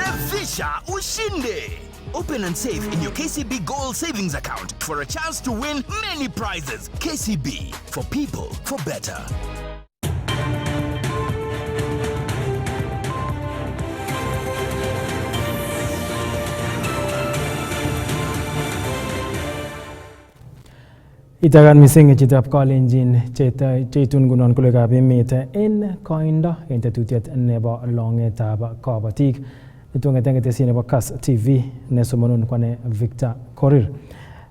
Revisha ushinde. Open and save in your KCB Gold Savings Account for a chance to win many prizes. KCB, for people, for better. Itagan missing chitap kalenjin cheitun gunon kulegab emet en koindo en tetutiet nebo longetab Kabotik. Itung'eteng'etesi nebo Kass TV nesomonun kwane Victor Korir.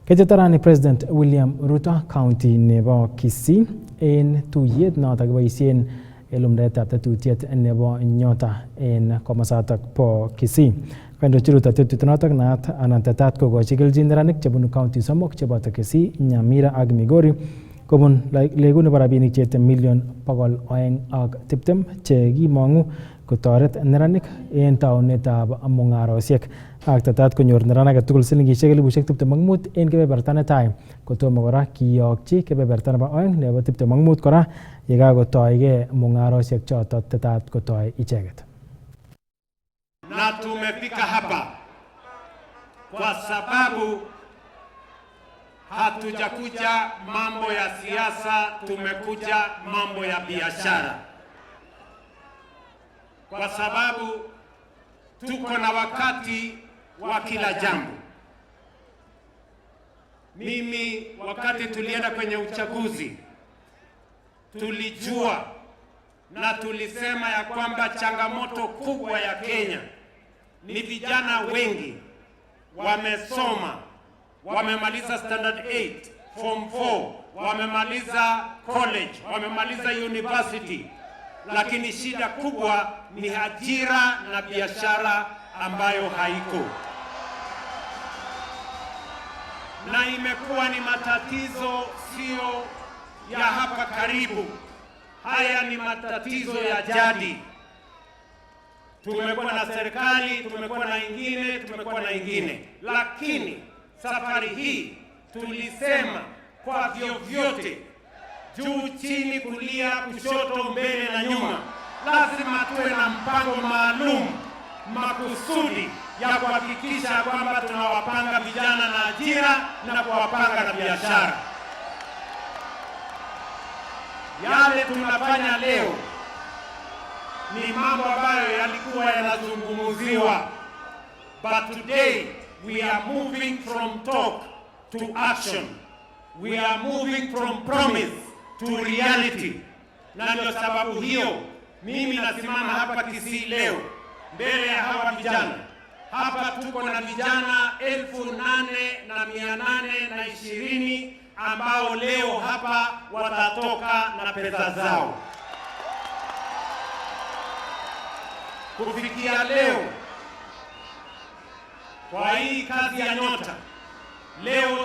Kechetarani President William Ruto County nebo Kisii en tuyet notok kiboisien lumdaetab tetutiet nebo nyota en komosatak po Kisii. Kandochi Ruto tetutiet notok naat anan tetat kokochi kelchin neranik chebunu county somok cheboto Kisii, Nyamira ak Migori kobun legu nebo rabinik cheite million 220 che kimong'u kotoret neranik en taunetab mung'arosiek. Ak tetat konyor neran age tugul silingisiek 25,000 en kebeberta netai kotomo kora kiyokchi kebeberta nebo oeng nebo 25 kora yekakotoige mung'arosiek choto tetat kotoi icheket. Na tumefika hapa kwa sababu hatujakuja mambo ya siasa, tumekuja mambo ya biashara. Kwa sababu tuko na wakati wa kila jambo. Mimi wakati tulienda kwenye uchaguzi tulijua na tulisema ya kwamba changamoto kubwa ya Kenya ni vijana wengi wamesoma, wamemaliza standard 8, form 4, wamemaliza college, wamemaliza university, lakini shida kubwa ni ajira na biashara ambayo haiko. Na imekuwa ni matatizo sio ya hapa karibu. Haya ni matatizo ya jadi. Tumekuwa na serikali, tumekuwa na ingine. Lakini safari hii tulisema kwa vyovyote, juu chini, kulia, kushoto, mbele na nyuma, lazima tuwe na mpango maalum makusudi ya kuhakikisha kwamba tunawapanga vijana na ajira na kuwapanga na biashara. Yale tunafanya leo ni mambo ambayo yalikuwa yanazungumziwa, but today we are moving from talk to action. We are moving from promise to reality. Na ndio sababu hiyo mimi nasimama hapa Kisii leo mbele ya hawa vijana. Hapa tuko na vijana 8,820 ambao leo hapa watatoka na pesa zao. Kufikia leo kwa hii kazi ya nyota, leo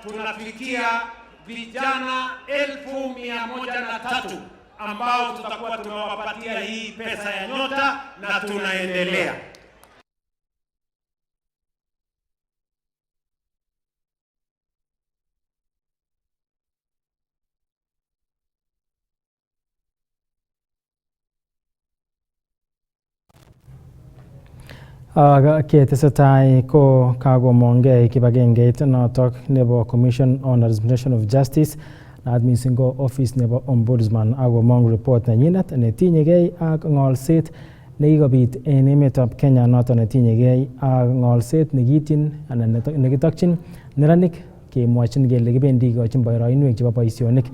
tunafikia vijana 1,103 ambao tutakuwa tumewapatia hii pesa ya nyota na tunaendelea. Ketesetai ko kagomongei kibagengeit notok nebo Commission on Administration of Justice naat missing ko office nebo Ombudsman agomong report nenyinet netinyegei ak ng'olset nekikobit en emetab Kenya noton netinyegei ak ng'olset nekiityin anan nekitokyin neranik kemwochin kele kibendi kikochin boroinwek chebo boisionik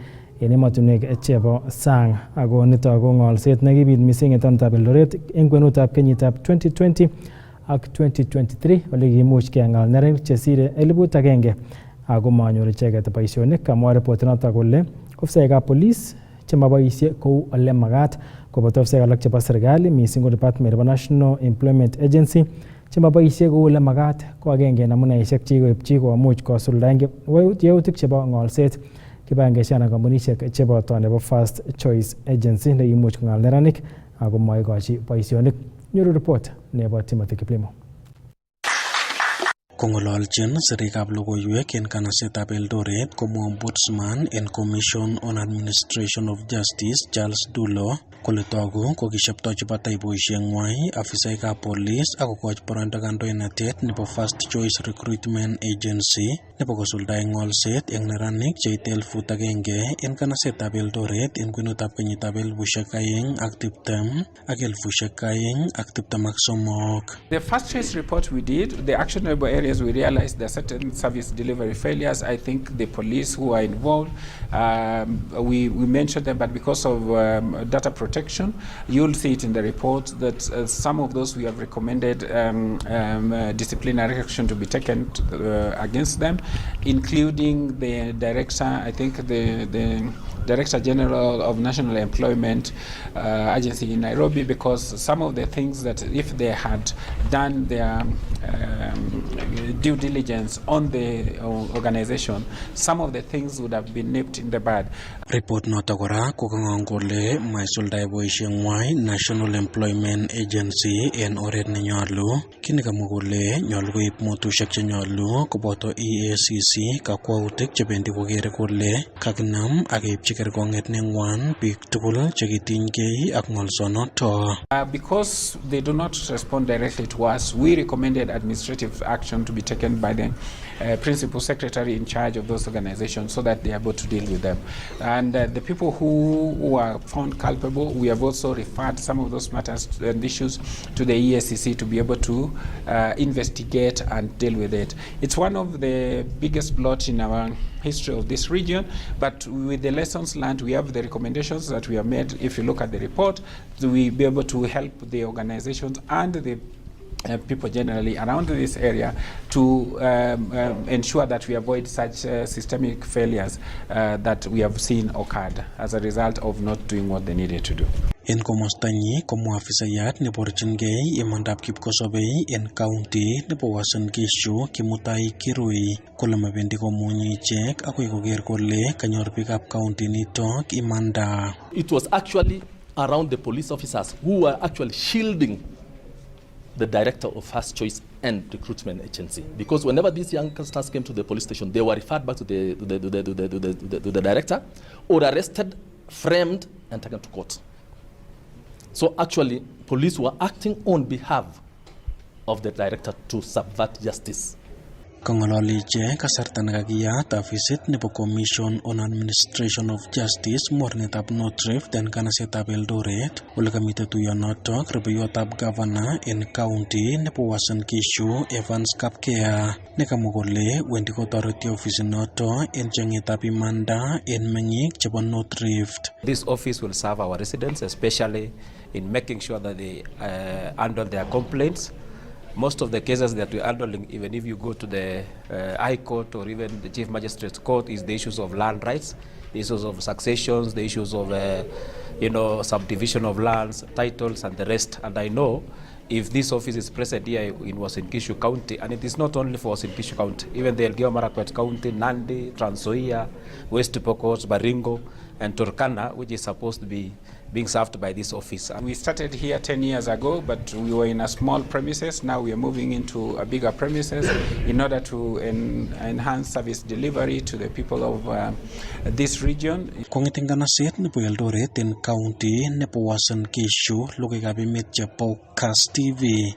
en emotinwek chebo sang. Ako nitok ko ng'olset nekibit missing en taonitab Eldoret en kwenutab kenyitab 2020 ak 2023 ole kimuch keng'al neranik chesire 1,000 ako manyor icheket boisionik. Kamwa report notok kole ofisaekab police chemaboisie kou ole magat koboto ofisaek alak chebo serikali missing ko Department nebo National Employment Agency chemaboisie kou ole magat ko agenge en amuneisiek chekikoipchi komuch kosuldaen yautik chebo ng'olset kibagengeisiek anan kampunisiek cheboto nebo First Choice Agency nekimuch kong'al neranik ako maikochi boisionik. Nyoru report nebo Timothy Kiplimo. Kongololchin sirikab logoiwek en kanasetab Eldoret komwa Ombudsman en Commission on Administration of Justice Charles Dulo kole togu kokisheptochi batai boisieng'wai afisaekab police ak kokochi boroindo kandoinatet nebo First Choice Recruitment Agency nebo kosuldae ng'olset eng neranik cheite 1,000 en kanasetab Eldoret en kwenutab kenyitab 2020 ak 2023. The First Choice report we did, the actionable areas we realized there are certain service delivery failures. I think the police who are involved, we mentioned them, but because of data protection, you'll see it in the report that some of those we have recommended disciplinary action to be taken against them, including the director, I think the Director General of National Employment Agency in Nairobi, because some of the things that if they had done their due diligence on the organization, some of the things would have been nipped in the bud. Report nota kora kokang'ong kole maisuldae boisieng'wai National Employment Agency en oret nenyolu. Kini kamwa kole nyolu koib motusiek chenyolu koboto EACC kakwautik chebendi kokere kole kakinam ak keipchi kerkong'et neng'wan biik tugul chekitinygei ak ng'olsonoto. Because they do not respond directly to us, we recommended administrative action to be taken by the principal secretary in charge of those organizations so that they are able to deal with them. And the people who are found culpable, we have also referred some of those matters and issues to the EACC to be able to investigate and deal with it. It's one of the biggest blots in our history of this region, but with the lessons learned, we have the recommendations that we have made. If you look at the report, we be able to help the organizations and the people generally around this area to ensure that we avoid such systemic failures that we have seen occurred as a result of not doing what they needed to do. En komostanyi komwa afisayat neborchingei imandab kipkosobei en county nebo Uasin Gishu Kimutai Kirui kole mabendi komunyi ichek akoi koker kole kanyor biikab county nitok imanda. It was actually around the police officers who were actually shielding the director of First Choice and Recruitment Agency, because whenever these youngsters came to the police station, they were referred back to the director, or arrested, framed, and taken to court. So actually, police were acting on behalf of the director to subvert justice. Kong'ololi ichek kasarta nekakiyat afisit nebo Commission on Administration of Justice mornetab North Rift en kanasetab Eldoret ole kamite tuyonotok rubeiwotab governor en county nebo Uasin Gishu Evans Kapkea nekamwa kole wendi kotoreti ofisinoto en cheng'etab imanda en meng'ik chebo North Rift. This office will serve our residents, especially in making sure that they handle their complaints. Most of the cases that we're handling, even if you go to the High Court or even the Chief Magistrate's Court, is the issues of land rights, the issues of successions, the issues of subdivision of lands, titles, and the rest. And I know if this office is present here in Uasin Gishu County, and it is not only for Uasin Gishu County, even the Elgeyo Marakwet County, Nandi, Trans Nzoia, West Pokot, Baringo, and Turkana, which is supposed to be being served by this office. We started here 10 years ago, but we were in a small premises. Now we are moving into a bigger premises in order to enhance service delivery to the people of this region. Kong'eting kanaset nebo Eldoret en county nebo Uasin Gishu, logoiwekab emet chebo Kass TV,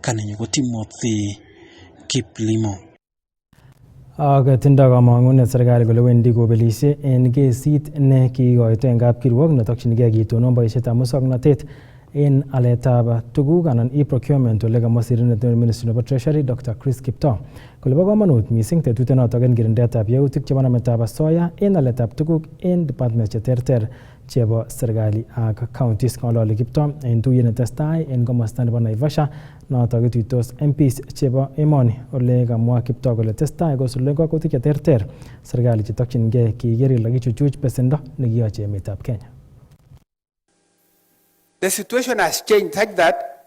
kanenyu ko Timothy Kiplimo. Ak tindo kamang'unet serikali kole wendi kobelishe en kesit ne kikoito en kapkirwok netokchinigei kitonon boisietab musoknotet en aletab tuguk anan e-procurement ole kamwa sirindet nebo Ministry nebo Treasury Dr. Chris Kiptoo kole bo kamanut mising tetutenotok en kirindetab yautik chebo nametab asoya en aletab tuguk en department cheterter chebo serikali ak counties. Ng'ololi Kiptoo en tuyet netestai en komosta nebo Naivasha notok ituitos MPs chebo emoni ole kamwa Kiptoo kole testai kosuldaen kakwautiik cheterter serikali chetokchingei kiker ile kichuchuch besendo nekiyoche emetab Kenya. The situation has changed such that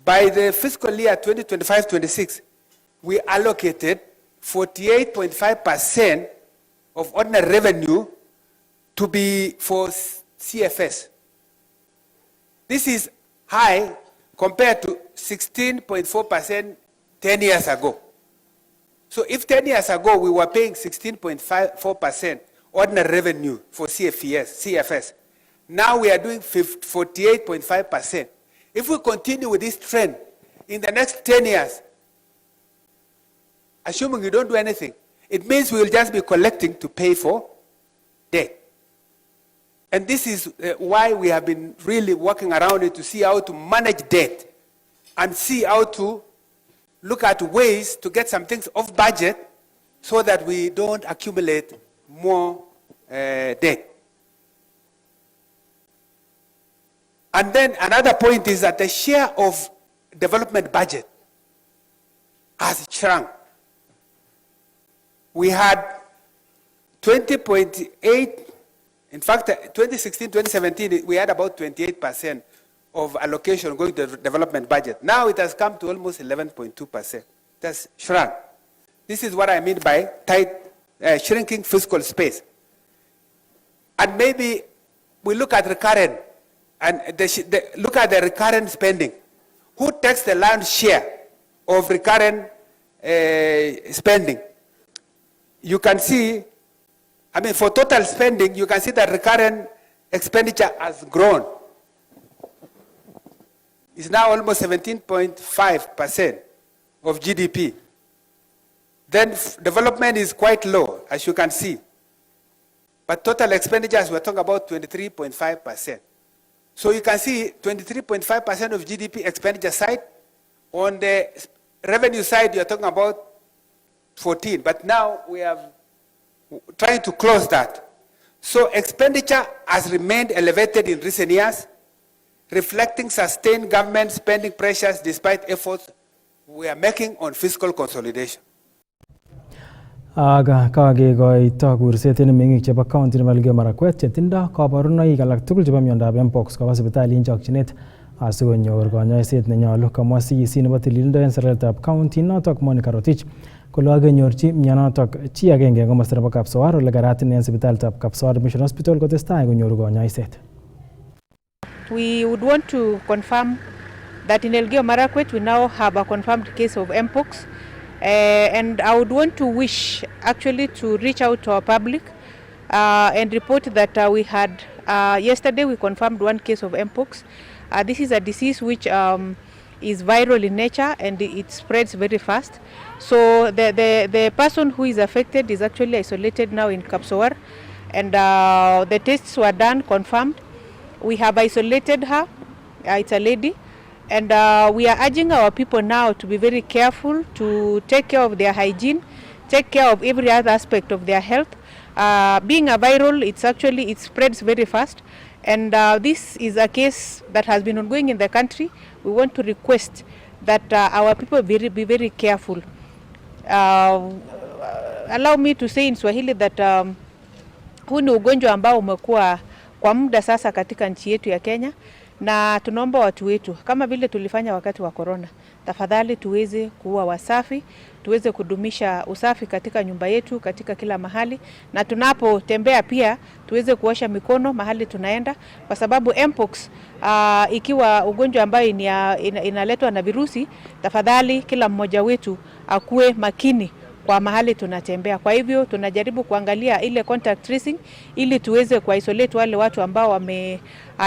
by the fiscal year 2025-26, we allocated 48.5% of ordinary revenue to be for CFS. This is high compared to 16.4% 10 years ago. So if 10 years ago we were paying 16.4% ordinary revenue for CFS, now we are doing 48.5%. If we continue with this trend in the next 10 years, assuming we don't do anything, it means we will just be collecting to pay for debt. And this is why we have been really working around it to see how to manage debt and see how to look at ways to get some things off budget so that we don't accumulate more debt. And then another point is that the share of development budget has shrunk. We had 20.8, in fact, 2016, 2017, we had about 28% of allocation going to the development budget. Now it has come to almost 11.2%. It has shrunk. This is what I mean by shrinking fiscal space. And maybe we look at recurrent, and look at the recurrent spending. Who takes the lion's share of recurrent spending? You can see, I mean, for total spending, you can see that recurrent expenditure has grown. It's now almost 17.5% of GDP. Then development is quite low, as you can see. But total expenditures, we're talking about 23.5%. So you can see 23.5% of GDP expenditure side. On the revenue side, you're talking about 14. But now we are trying to close that. So expenditure has remained elevated in recent years, reflecting sustained government spending pressures despite efforts we are making on fiscal consolidation. Aga kakekoito kurset en meng'ik chebo county nebo Elgeyo Marakwet chetindo kaborunoik alak tugul chebo miondab mpox koba sipitali en chokchinet asikonyor konyoiset nenyolu. Kamwa CEC nebo tililindo en serkalitab county notok Monica Rotich kole kakenyorchi mionotok chi agenge en komosta nebo Kapsowar ole karat en sipitalitab Kapsowar Mission Hospital kotestai konyoru konyoiset. We would want to confirm that in Elgeyo Marakwet we now have a confirmed case of mpox. And I would want to wish actually to reach out to our public and report that we had yesterday we confirmed one case of mpox. This is a disease which is viral in nature and it spreads very fast. So the person who is affected is actually isolated now in Kapsowar, and the tests were done, confirmed. We have isolated her. It's a lady. And we are urging our people now to be very careful, to take care of their hygiene, take care of every other aspect of their health. Being a viral, it spreads very fast. And this is a case that has been ongoing in the country. We want to request that our people be very careful. Allow me to say in Swahili that huu ni ugonjwa ambao umekuwa kwa muda sasa katika nchi yetu ya Kenya. Na tunaomba watu wetu kama vile tulifanya wakati wa corona, tafadhali tuweze kuwa wasafi, tuweze kudumisha usafi katika nyumba yetu, katika kila mahali, na tunapotembea pia tuweze kuosha mikono mahali tunaenda, kwa sababu mpox ikiwa ugonjwa ambayo inaletwa na virusi, tafadhali kila mmoja wetu akuwe makini kwa mahali tunatembea. Kwa hivyo tunajaribu kuangalia ile contact tracing ili tuweze kuisolate wale watu ambao wame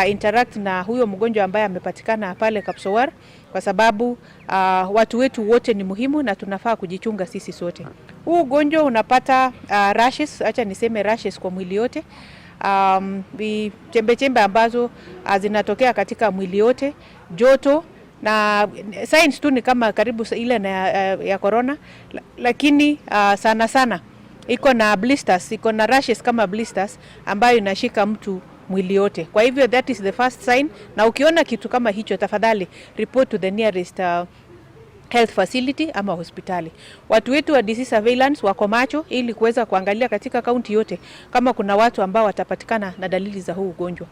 interact na huyo mgonjwa ambaye amepatikana pale Kapsowar, kwa sababu watu wetu wote ni muhimu na tunafaa kujichunga sisi sote. Huu ugonjwa unapata rashes, acha niseme rashes kwa mwili yote. Chembe ambazo zinatokea katika mwili yote, joto, na signs tu ni kama karibu ile na ya corona, lakini sana iko na blisters, iko na rashes kama blisters ambayo inashika mtu mwili yote. Kwa hivyo that is the first sign, na ukiona kitu kama hicho tafadhali report to the nearest health facility ama hospitali. Watu wetu wa disease surveillance wako macho ili kuweza kuangalia katika kaunti yote kama kuna watu ambao watapatikana na dalili za huu ugonjwa.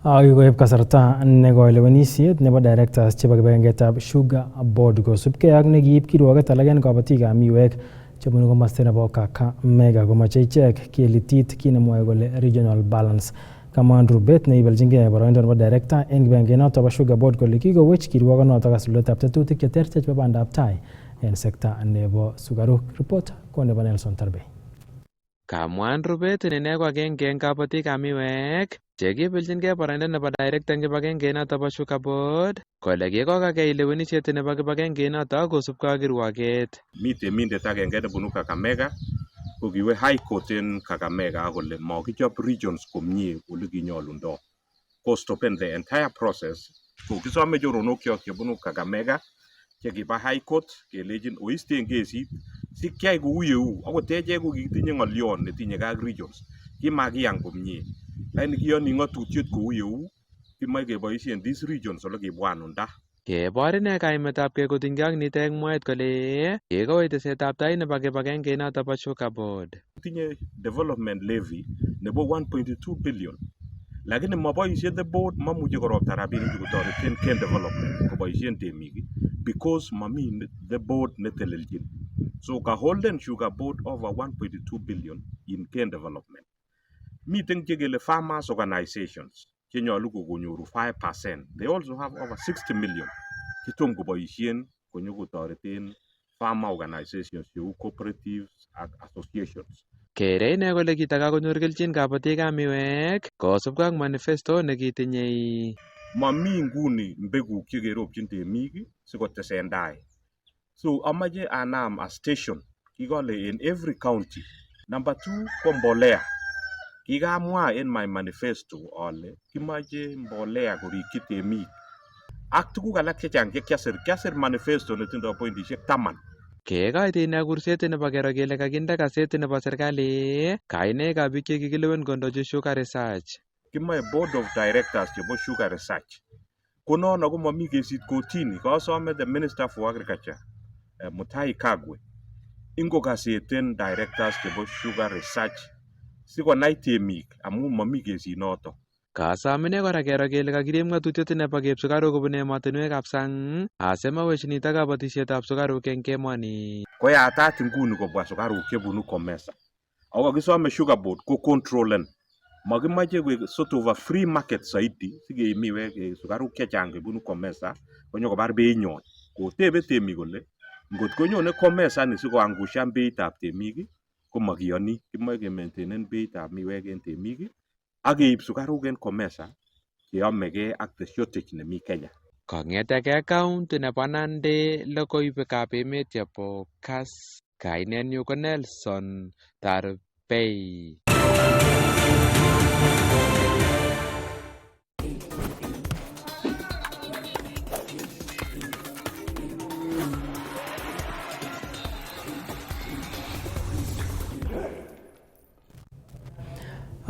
Koib kasarta nekolewenisiet nebo directors chebo kibagengetab Sugar Board kosubkei ak nekiib kirwoget alak en kabatikab miwek chebunu komosta nebo Kakamega komoche ichek kelitit kit nemwoe kole regional balance. kamwa rubet neibeljingei boroindo nebo director eng kibagengenoto bo Sugar Board kole kikowech kirwokonoto kasuletab tetutik cheterter chebo bandab tai en sekta nebo sukaruk. Report ko nebo Nelson Tarbey. Kamwan rubet inene ko agenge eng kabatikab miwek chekibeljingei boroindo nebo director eng kibagengenoto bo Sugar Board kole kikokagei lewenisiet nebo kibagengenoto kosubkei ak kirwoket. Mi temindet agenge nebunu Kakamega ko kiwe high court en Kakamega kole makichop regions komie ole kinyolundoi. Kostopen the entire process. So kisome choronokyo chebunu Kakamega chekiba high court kelejin oisten kesit sikyai kou yeu akot echek ko kikitinye ng'olyon netinye ke ak regions kimakiyan komie lakini kiyoni ng'otutiet kou yeu kimoe keboisien these regions ole kibwanunda. Kebor ine kaimetabgei kotinygei ak nito eng mwaet kole kikowech tesetab tai nebo kibagengenoto bo Sugar Board. Tinye development levy nebo 1.2 billion lakini maboisien the board mamuche koropta rabinik kotoreten Ken development koboisien temik because mami the board netelelchin. So ka holden Sugar Board over 1.2 billion in Ken development. Miten chekele farmers organizations chenyolu kokonyoru 5%. They also have over 60 million chetom koboisien konyokotoreten farmer organizations cheu cooperatives ak associations. Kere ine kole kitakakonyor kelchin kabatikab miwek kosubkei ak manifesto nekitinyei. Mami nguni mbeguk chekeropchin temik sikotesendai. So amache anam a station kikole in every county. Number 2 ko mbolea. Kikamwa in my manifesto ale kimache mbolea korikyi temik. Ak tuguk alak chechang kiasir manifesto netindoi pointishek 10. Kekoit ine kurset nebo kero kele kakinde kaset nebo serikali kainaikab biik chekikilewen kondochi Sugar Research. Kimae board of directors chebo Sugar Research. Konono ko mami kesit kotini. Kasome the Minister for Agriculture Mutai Kagwe ingokaseten directors chebo Sugar Research sikonai temik amu mami kesinoto. Kasom ine kora kero kele kakirib ng'atutiet nebo keib sukaruk kobun emotinwekab sang asimawech nito kabatisietab sukaruk eng emoni. Koyatat nguni kobwa sukaruk chebunu Comesa. Ako kakisome Sugar Board ko controlen. Makimache koek sort of a free market saidi sikeib miwek sukaruk chechang chebunu Comesa konyokobar beinyon. Kotebe temik kole ngot konyone Comesa ni sikoangushan beitab temik ko makiyoni. Kimae ke-maintainen beitab miwek en temik ak keib sukaruk en Comesa cheyomegei ak the shortage nemi Kenya. Kong'etegei county nebo Nandi logoiwekab emet chebo Kass. Kainenyu ko Nelson Tarbey.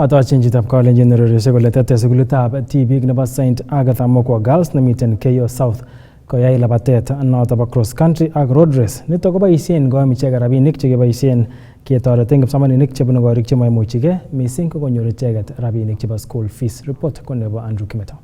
Atochin chitab Kalenjin nerorisiek kole tete sukulitab tibik nebo St. Agatha Mokwa Girls nemiten Keyo South koyai labatet noto bo cross country ak road race. Nito koboisien koyom icheket rabinik chekeboisien ketoreten kipsomaninik chebunu korik chemaimuchigei missing ko konyor icheket rabinik chebo school fees. Report ko nebo Andrew Kimeto.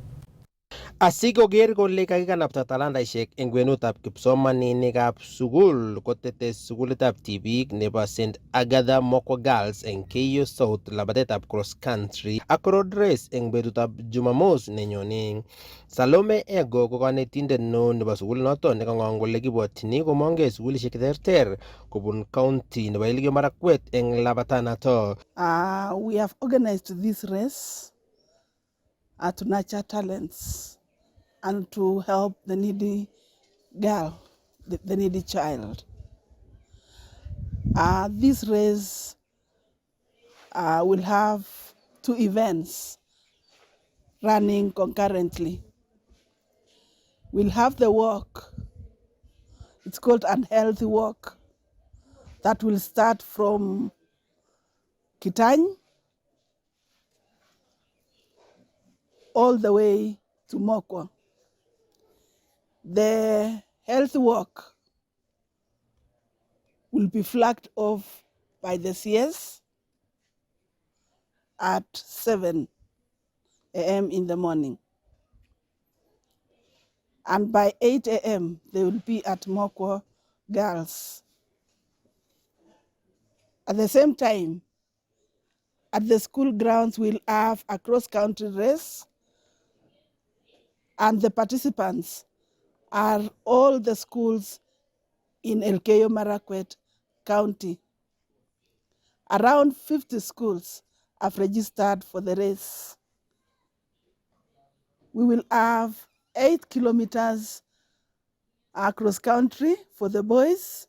Asikoker kole kakikanapta talantaisiek eng kwenutab kipsomaninikab sukul kotete sukulitab tibik nebo St. Agatha Mokwa Girls eng Keyo South labatetab cross country ak road race eng betutab Jumamos nenyone. Salome Ego ko kanetindet neo nebo sukulinoto nekang'ong kole kibwotyini komongei sukulisiek cheterter kobun county nebo Elgeyo Marakwet eng labatanato. We have organized this race to nurture talents and to help the needy girl, the needy child. This race will have 2 events running concurrently. We'll have the walk. It's called Unhealthy Walk. That will start from Kitany all the way to Mokwa. The health walk will be flagged off by the CS at 7 a.m. in the morning. And by 8 a.m., they will be at Mokwa Girls. At the same time, At the school grounds, we'll have a cross-country race, and the participants are all the schools in Elgeyo Marakwet County. Around 50 schools have registered for the race. We will have 8 kilometers across country for the boys,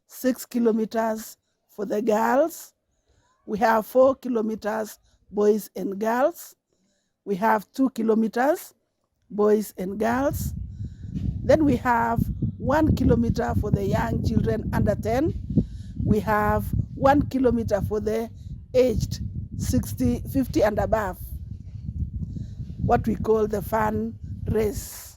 6 kilometers for the girls. We have 4 kilometers boys and girls. We have 2 kilometers boys and girls. Then we have 1 kilometer for the young children under 10. We have 1 kilometer for the aged 50 and above, what we call the fun race.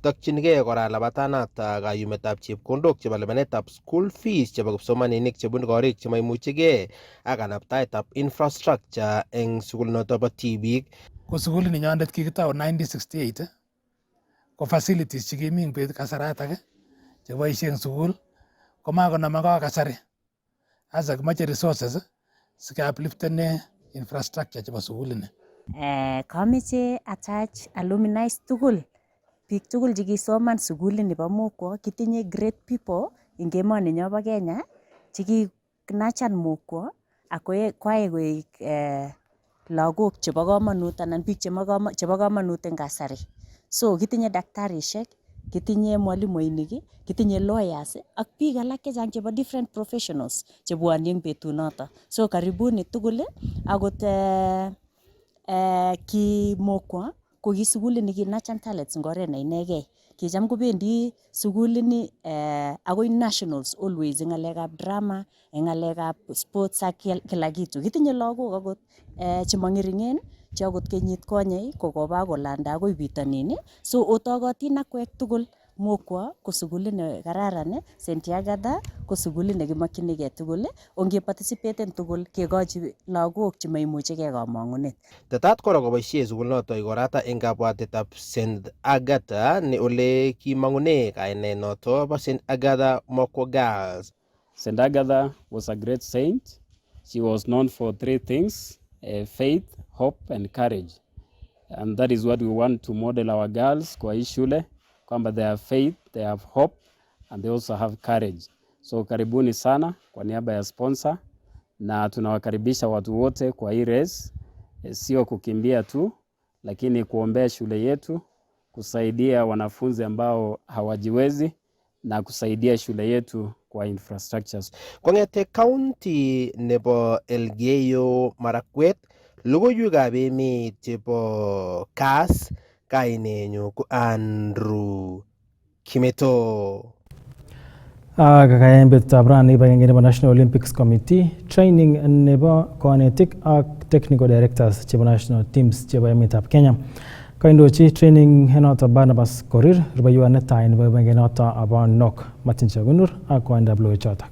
Tokchinigei kora labatanata kayumetab chepkondok chebo lipanetab school fees chebo kipsomaninik chebunu korik chemaimuchigei ak kanabtaetab infrastructure eng sukulinoto bo tibik. Ko sukulit ninyonet kikitau 1968 ko facilities chekimi eng bet kasaratak cheboisie eng sukul komakonamak ak kasari. Asa kimache resources sikeapliftene infrastructure chebo sukulini. Kameche attach alumni tugul, biik tugul chekisoman sukulini bo Mokwo. Kitinye great people eng emoni nyo bo Kenya chekinachan Mokwo akoe kwae koek lagok chebo kamanut anan biik chebo kamanut eng kasari. So kitinye daktarishek, kitinye mwalimuinik, kitinye lawyers ak biik alak chechang chebo different professionals chebwoni eng betunoto. So karibuni tugul akot ki Mokwa ko ki sukulit nekinachan talents eng oret ne inegei. Kicham kobendi sukulini akoi nationals always eng ngalekab drama, eng ngalekab sports ak kila kitu. Kitinye lagok akot chemangeringen che akot kenyit konye kokoba kolanda akoi bitonin. So otokotin akwek tugul. Mokwa ko sukulit ne kararan, St. Agatha ko sukulit nekimakchinigei tugul. Onge participaten tugul kekochi lagok chemaimuchigei kamangunet. Tetat kora koboisie sukulinoto ikorata eng kabwatetab St. Agatha ne ole kimangune kainet noto bo St. Agatha Mokwa Girls. St. Agatha was a great saint. She was known for three things: faith, hope, and courage. And that is what we want to model our girls kwa hii shule, kwamba they have faith, they have hope, and they also have courage. So karibuni sana kwa niaba ya sponsor, na tunawakaribisha watu wote kwa hii race. Sio kukimbia tu, lakini kuombea shule yetu, kusaidia wanafunzi ambao hawajiwezi na kusaidia shule yetu kwa infrastructures. Kongete county nebo Elgeyo Marakwet, logoiwekab emet chebo CAS, kainenyu ko Andrew Kimeto. Kakayan betutab rani kibagenge nebo National Olympics Committee, training nebo konetik ak technical directors chebo national teams chebo emetab Kenya. Kaindochi training henoto Barnabas Korir, rubaiwa netai nebo kibagenge noto abo NOC Martin Chagunur ak koindab loichotok.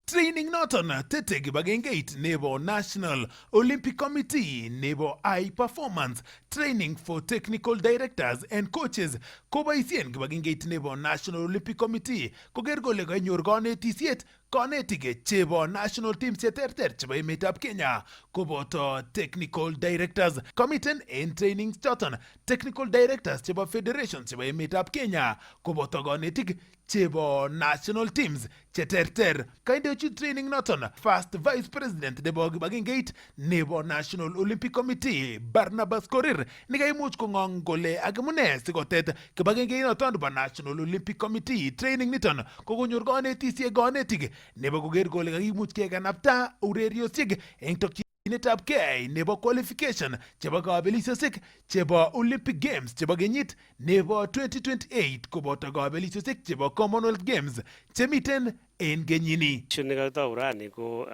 Training noton tete kibagengeit nebo National Olympic Committee nebo high performance training for technical directors and coaches koboisien kibagengeit nebo National Olympic Committee koker kole kanyor konetisiet konetik chebo national teams cheterter chebo emetab Kenya koboto technical directors komiten en training choton technical directors chebo federations chebo emetab Kenya koboto konetik chebo national teams cheterter. Kaindochi training noton first vice president nebo kibagengeit nebo National Olympic Committee Barnabas Korir nekaimuch kong'ong kole akimune sikotet kibagengeit noton nebo National Olympic Committee training niton kokonyor konetisiet konetik nebo koker kole kakimuch kekanapta ureriosiek eng tokyinetab kei nebo qualification chebo kabelisiosiek chebo Olympic Games chebo kenyit nebo 2028 koboto kabelisiosiek chebo Commonwealth Games chemiten en kenyini. Nekakitau rani ko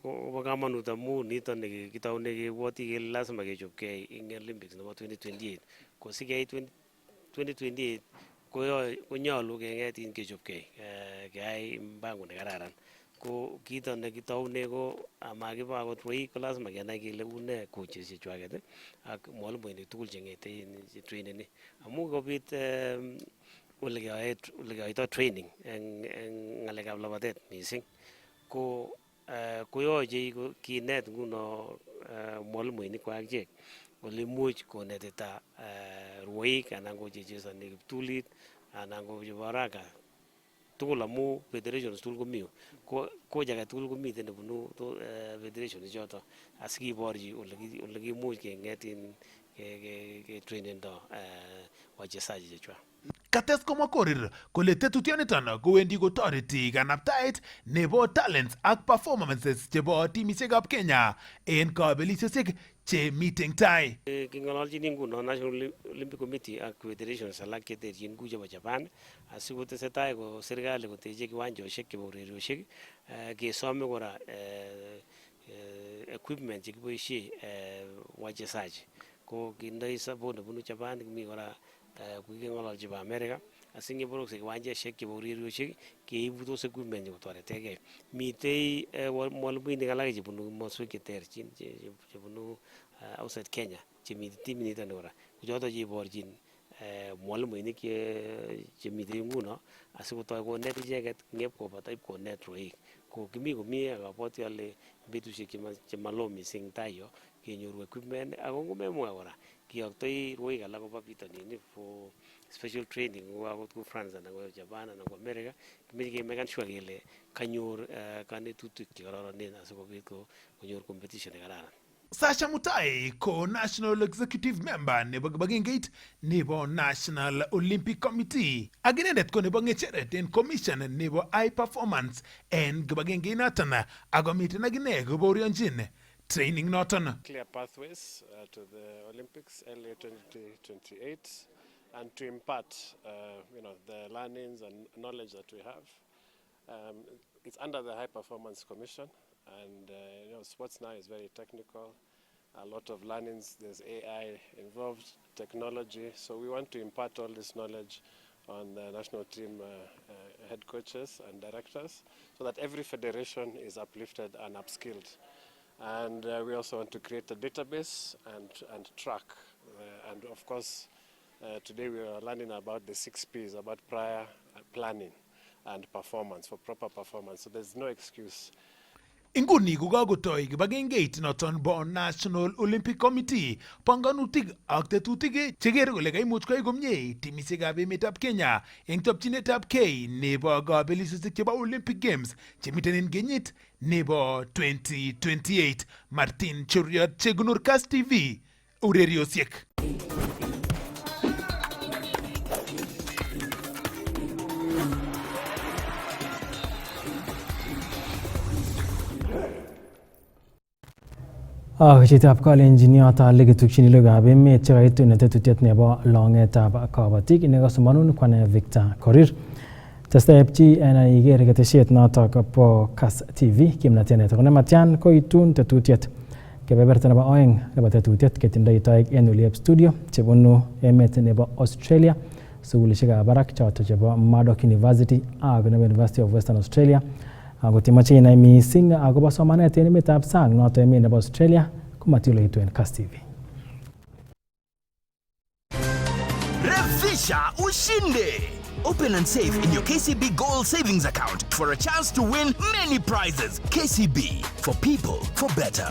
bo kamanut amu niton nekitaune kebwoti kele lazima kechopkei eng Olympics nebo 2028. Ko sikei 2028 konyolu keng'et kechopkei keyai mpango nekararan. Ko kito nekitaune ko amakiba akot wei ko lazima kenai kele une coaches chechwaket ak mwalimuinik tugul cheng'ete trainini amu kobit ole keyoito training eng ng'alekab labatet mising ko koyoche kinet nguno mwalimuinik kwak ichek ole imuch konetita rwoik anan ko chechesoni kiptulit anan ko chebo haraka tugul amu federations tugul komi coach age tugul komiten nebunu federation ichoto asikiborchi ole kimuch keng'etin ke trainendo wachezaji chechwa. Kates komwa Korir kole tetutioniton kowendi kotoreti kanaptaet nebo talents ak performances chebo timisiekab Kenya en kabelisiosiek che miten tai. King'ololjin nguno National Olympic Committee ak federations alak cheterchin kou chebo Japan asikotesetai ko serikali koteche kiwanjosiek chebo ureriosiek kesome kora equipment chekiboisie wachezaji ko kindoi support nebunu Japan kimi kora kikeng'ololji chebo America asingeborokse kiwanjesiek chebo ureriosiek keibu tos equipment kotoretegei. Mitei mwalimuinik alak chebunu komoswek cheterchin chebunu outside Kenya chemiten timit niton kora kochoto cheiborchin mwalimuinik chemitei nguno asikotoi konet icheket ngep kobata ip konet rwoik ko kimi komie akabwoti ale betusiek chemalo mising tai yo kenyoru equipment ako ngomemwa kora kiyoktoi rwoik alak koba bitonin for special training akot ku France anan ko Japan anan ko America kimeche kemekan sure kele kanyor kanetutik chekororonen asikobit konyor competition nekararan. Sasha Mutai ko National Executive Member nebo kibagengeit nebo National Olympic Committee. Ak inendet ko nebo ng'echeret en commission nebo high performance en kibagengeit noton ako miten ak ine koborionjin training noton. Clear pathways to the Olympics early 2028 and to impart the learnings and knowledge that we have. It's under the High Performance Commission, and sports now is very technical. A lot of learnings, there's AI involved, technology. So we want to impart all this knowledge on the national team head coaches and directors so that every federation is uplifted and upskilled. And we also want to create a database and track. And of course, today we are learning about the 6 P's, about prior planning and performance, for proper performance. So there's no excuse. Inguni kokakotoi kibagengeit noton bo National Olympic Committee panganutik ak tetutik chekere kole kaimuch koyai komie timisiekab emetab Kenya eng chopchinetab kei nebo kabelisiosiek chebo Olympic Games chemiten en kenyit nebo 2028. Martin Churiot, Chegunur Kass TV, ureriosiek. Chitab kalenjiniot lekitukyin lugab emet chekaitu tetutiet nebo longetab Kabotik nekasumanun kwane Victor Korir. Testai pchi ena iger ketesiet notok po Kass TV kimnatet nematyan koitun tetutiet. Kebeberta nebo oeng nebo tetutiet ketindoi toek en Uliep studio chebunu emet nebo Australia, sugulishekab barak choto chebo Murdoch University ak nebo University of Western Australia. Akotimache inai mising akobo somanet en emetab sang noto emet nebo Australia komatiuleitu en Kass TV. Revisha ushinde! Open and save in your KCB Gold Savings Account for a chance to win many prizes. KCB, for people, for better.